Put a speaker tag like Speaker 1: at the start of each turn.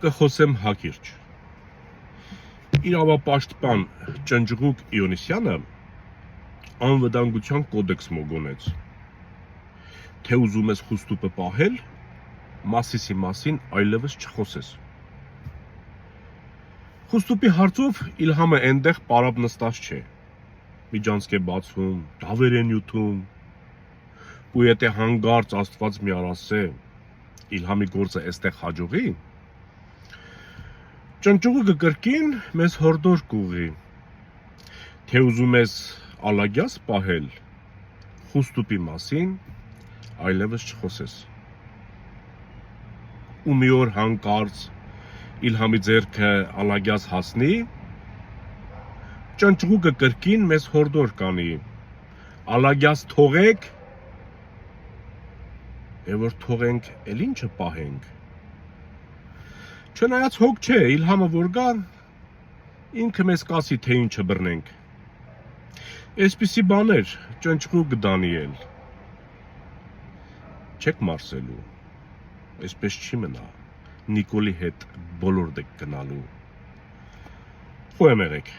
Speaker 1: կխոսեմ հակիրճ։ Իրավապաշտպան Ճնճղուկ Իոնիսյանը անվտանգության կոդեքս մոգոնեց, թե ուզում ես խուստուպը պահել, Մասիսի մասին այլևս չխոսես։ Խուստուպի հարցով Իլհամը այնտեղ պարապ նստած չէ, միջանցք է բացում, դավեր է նյութում, ու եթե հանգարց Աստված մի արասե, Իլհամի գործը էստեղ հաջողի, Ճնճղուկը կրկին մեզ հորդոր կուղի, թե ուզում ես ալագյաս պահել, խուստուպի մասին այլևս չխոսես։ Ու մի օր հանկարծ Իլհամի ձեռքը ալագյաս հասնի, Ճնճղուկը կրկին մեզ հորդոր կանի, ալագյաս թողեք, եւ որ թողենք, էլ ինչը պահենք։ Չնայած հոգ չէ, Իլհամը որ գա, ինքը մեզ կասի, թե ինչը բռնենք։ Այսպիսի բաներ Ճնճղուկ Դանիել։ Չեք մարսելու, այսպես չի մնա, Նիկոլի հետ բոլոր դեք գնալու։ Խոյեմ եղեք։